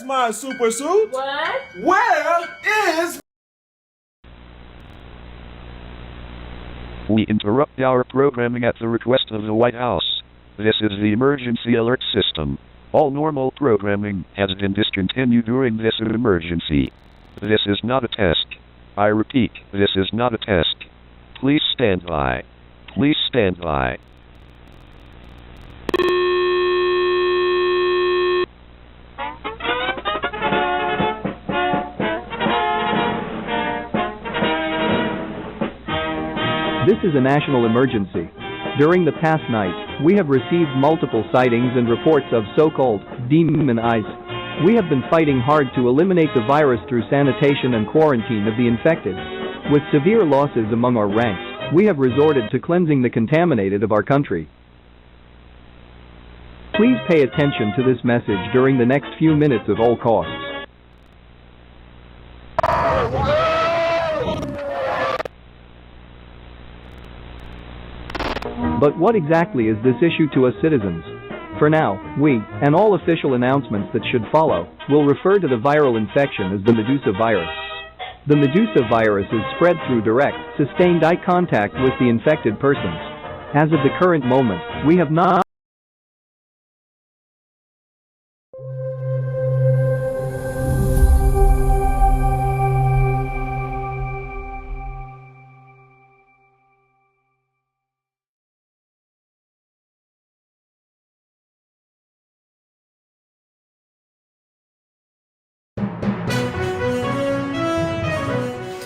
Where's my super suit? What? Where is... We interrupt our programming at the request of the White House. This is the emergency alert system. All normal programming has been discontinued during this emergency. This is not a test. I repeat, this is not a test. Please stand by. Please stand by. This is a national emergency. During the past night, we have received multiple sightings and reports of so-called demon eyes. We have been fighting hard to eliminate the virus through sanitation and quarantine of the infected. With severe losses among our ranks, we have resorted to cleansing the contaminated of our country. Please pay attention to this message during the next few minutes at all costs. But what exactly is this issue to us citizens? For now, we, and all official announcements that should follow, will refer to the viral infection as the Medusa virus. The Medusa virus is spread through direct, sustained eye contact with the infected persons. As of the current moment, we have not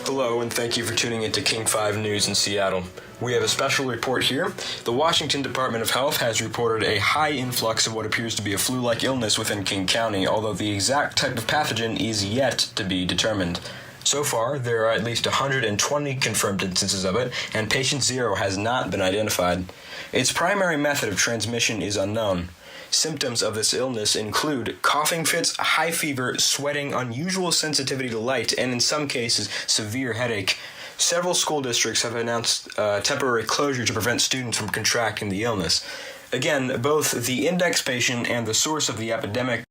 Hello, and thank you for tuning into King 5 News in Seattle. We have a special report here. The Washington Department of Health has reported a high influx of what appears to be a flu-like illness within King County, although the exact type of pathogen is yet to be determined. So far, there are at least 120 confirmed instances of it, and patient 0 has not been identified. Its primary method of transmission is unknown. Symptoms of this illness include coughing fits, high fever, sweating, unusual sensitivity to light, and in some cases, severe headache. Several school districts have announced temporary closure to prevent students from contracting the illness. Again, both the index patient and the source of the epidemic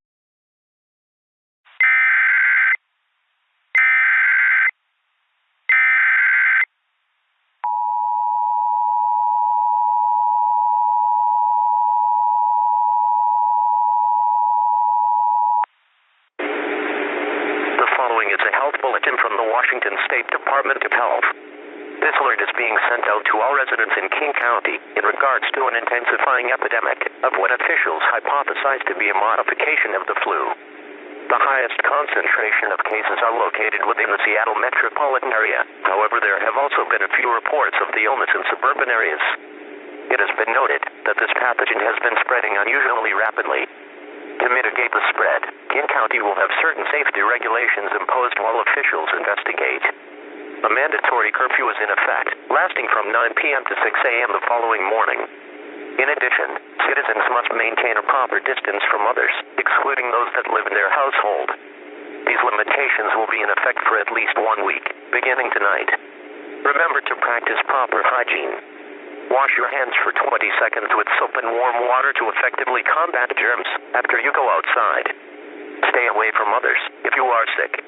Is a health bulletin from the Washington State Department of Health. This alert is being sent out to all residents in King County in regards to an intensifying epidemic of what officials hypothesize to be a modification of the flu. The highest concentration of cases are located within the Seattle metropolitan area. However, there have also been a few reports of the illness in suburban areas. It has been noted that this pathogen has been spreading unusually rapidly. To mitigate the spread, King County will have certain safety regulations imposed while officials investigate. A mandatory curfew is in effect, lasting from 9 p.m. to 6 a.m. the following morning. In addition, citizens must maintain a proper distance from others, excluding those that live in their household. These limitations will be in effect for at least 1 week, beginning tonight. Remember to practice proper hygiene. Wash your hands for 20 seconds with soap and warm water to effectively combat germs after you go outside. Stay away from others if you are sick.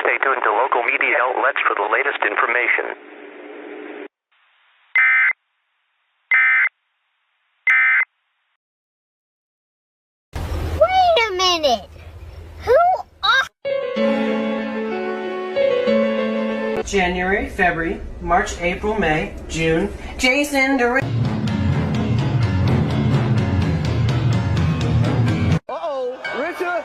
Stay tuned to local media outlets for the latest information. Wait a minute! Who are... January, February, March, April, May, June. Jason Derulo. Uh-oh, Richard!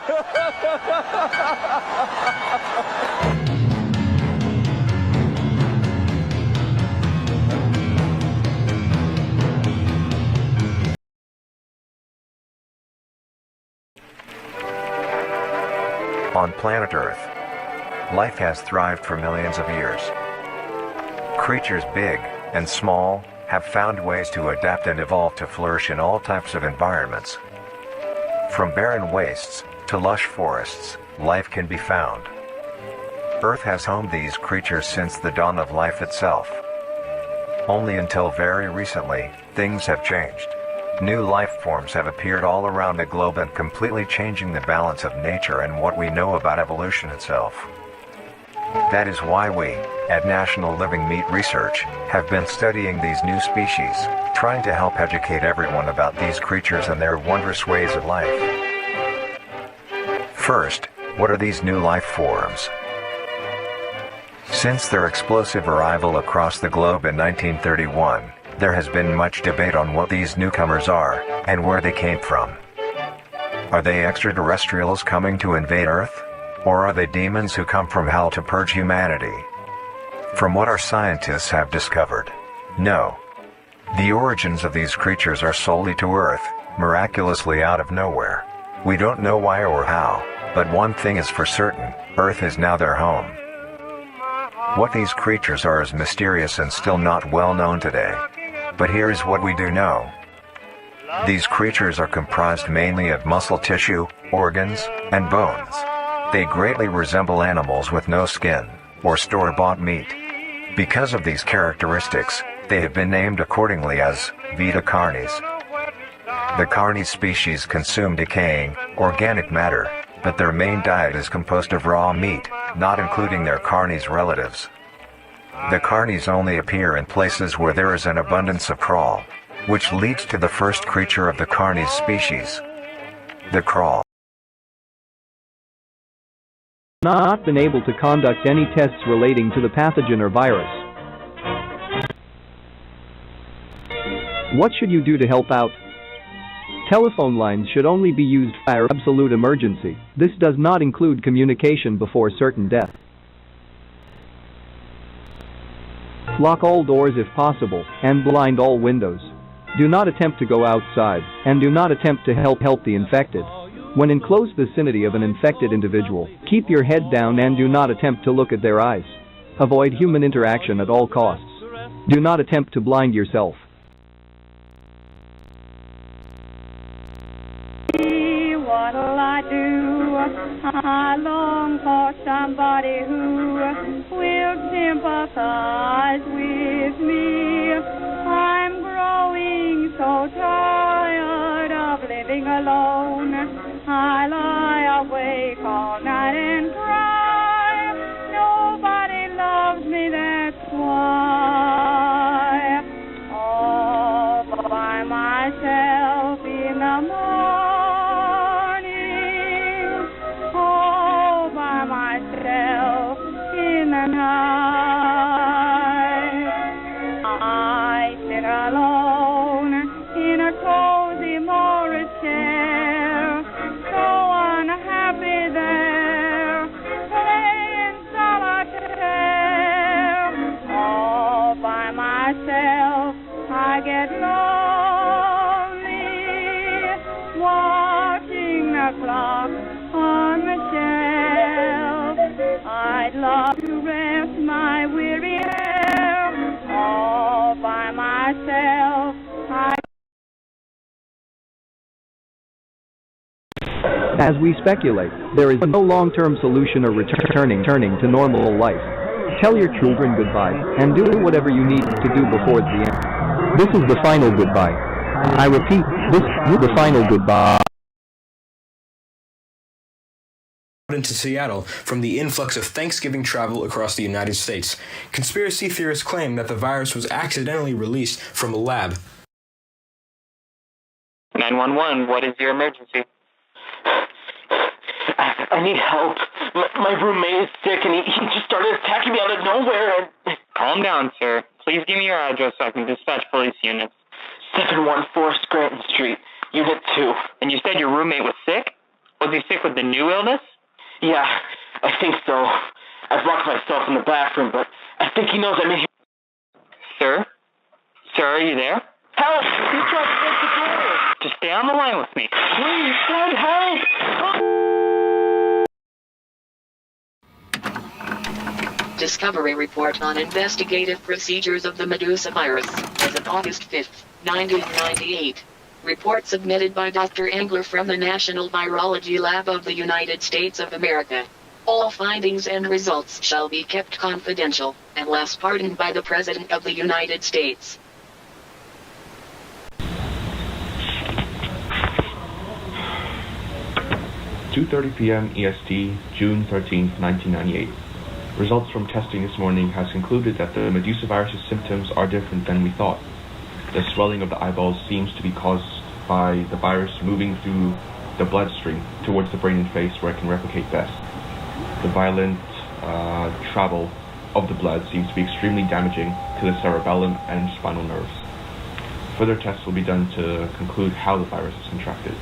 On planet Earth, life has thrived for millions of years. Creatures big and small have found ways to adapt and evolve to flourish in all types of environments. From barren wastes to lush forests, life can be found. Earth has homed these creatures since the dawn of life itself. Only until very recently, things have changed. new life forms have appeared all around the globe and completely changing the balance of nature and what we know about evolution itself. That is why we, at National Living Meat Research, have been studying these new species, trying to help educate everyone about these creatures and their wondrous ways of life. First, what are these new life forms? Since their explosive arrival across the globe in 1931, there has been much debate on what these newcomers are, and where they came from. Are they extraterrestrials coming to invade Earth? Or are they demons who come from hell to purge humanity? From what our scientists have discovered, no. The origins of these creatures are solely to Earth, miraculously out of nowhere. We don't know why or how, but one thing is for certain, Earth is now their home. What these creatures are is mysterious and still not well known today. But here is what we do know. These creatures are comprised mainly of muscle tissue, organs, and bones. They greatly resemble animals with no skin, or store-bought meat. Because of these characteristics, they have been named accordingly as Vita carnis. The carnis species consume decaying, organic matter, but their main diet is composed of raw meat, not including their carnis relatives. The carnis only appear in places where there is an abundance of crawl, which leads to the first creature of the carnis species, the crawl. Not been able to conduct any tests relating to the pathogen or virus. What should you do to help out? Telephone lines should only be used for absolute emergency. This does not include communication before certain death. Lock all doors if possible, and blind all windows. Do not attempt to go outside, and do not attempt to help the infected. When in close vicinity of an infected individual, keep your head down and do not attempt to look at their eyes. Avoid human interaction at all costs. Do not attempt to blind yourself. What'll I do? I long for somebody who will sympathize with me. I'm growing so tired of living alone. I lie awake all night and cry. Nobody loves me, that's why. All by myself in the morning, all by myself in the night. I sit alone in a cozy Morris chair, so unhappy there, playing solitaire. All by myself, I get lonely, watching the clock on the shelf. I'd love to rest my weary hair. All by myself, As we speculate, there is no long-term solution or returning to normal life. Tell your children goodbye, and do whatever you need to do before the end. This is the final goodbye. I repeat, this is the final goodbye. Into Seattle from the influx of Thanksgiving travel across the United States. Conspiracy theorists claim that the virus was accidentally released from a lab. 911, what is your emergency? I need help. My roommate is sick and he just started attacking me out of nowhere. Calm down, sir. Please give me your address so I can dispatch police units. 714 Scranton Street, Unit 2. And you said your roommate was sick? Was he sick with the new illness? Yeah, I think so. I've locked myself in the bathroom, but I think he knows I'm in here. Sir? Sir, are you there? Help! He's trying to break the door! Just stay on the line with me. Please, send help! Discovery report on investigative procedures of the Medusa virus, as of August 5, 1998. Report submitted by Dr. Engler from the National Virology Lab of the United States of America. All findings and results shall be kept confidential, unless pardoned by the President of the United States. 2:30 p.m. EST, June 13, 1998. Results from testing this morning has concluded that the Medusa virus's symptoms are different than we thought. The swelling of the eyeballs seems to be caused by the virus moving through the bloodstream towards the brain and face where it can replicate best. The violent travel of the blood seems to be extremely damaging to the cerebellum and spinal nerves. Further tests will be done to conclude how the virus is contracted.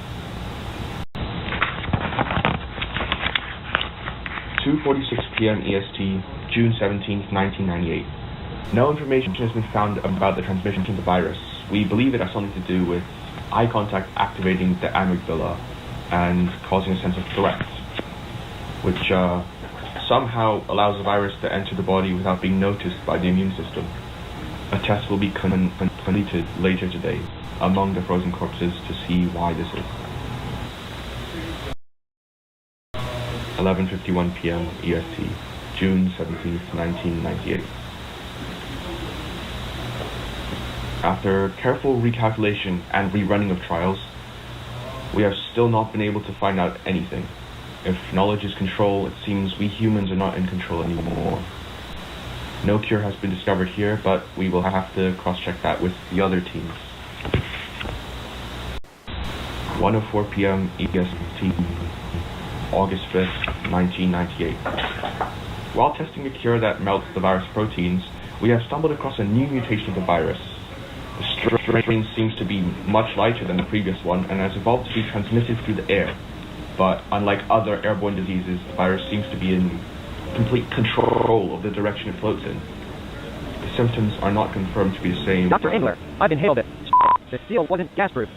2:46 p.m. EST, June 17, 1998. No information has been found about the transmission of the virus. We believe it has something to do with eye contact activating the amygdala and causing a sense of threat, which somehow allows the virus to enter the body without being noticed by the immune system. A test will be completed later today among the frozen corpses to see why this is. 11:51 p.m. EST, June 17, 1998. After careful recalculation and rerunning of trials, we have still not been able to find out anything. If knowledge is control, it seems we humans are not in control anymore. No cure has been discovered here, but we will have to cross-check that with the other teams. 1:04 p.m. EST, August 5th, 1998. While testing a cure that melts the virus proteins, we have stumbled across a new mutation of the virus. The strain seems to be much lighter than the previous one and has evolved to be transmitted through the air. But unlike other airborne diseases, the virus seems to be in complete control of the direction it floats in. The symptoms are not confirmed to be the same. Dr. Engler, I've inhaled it. The seal wasn't gas-proof.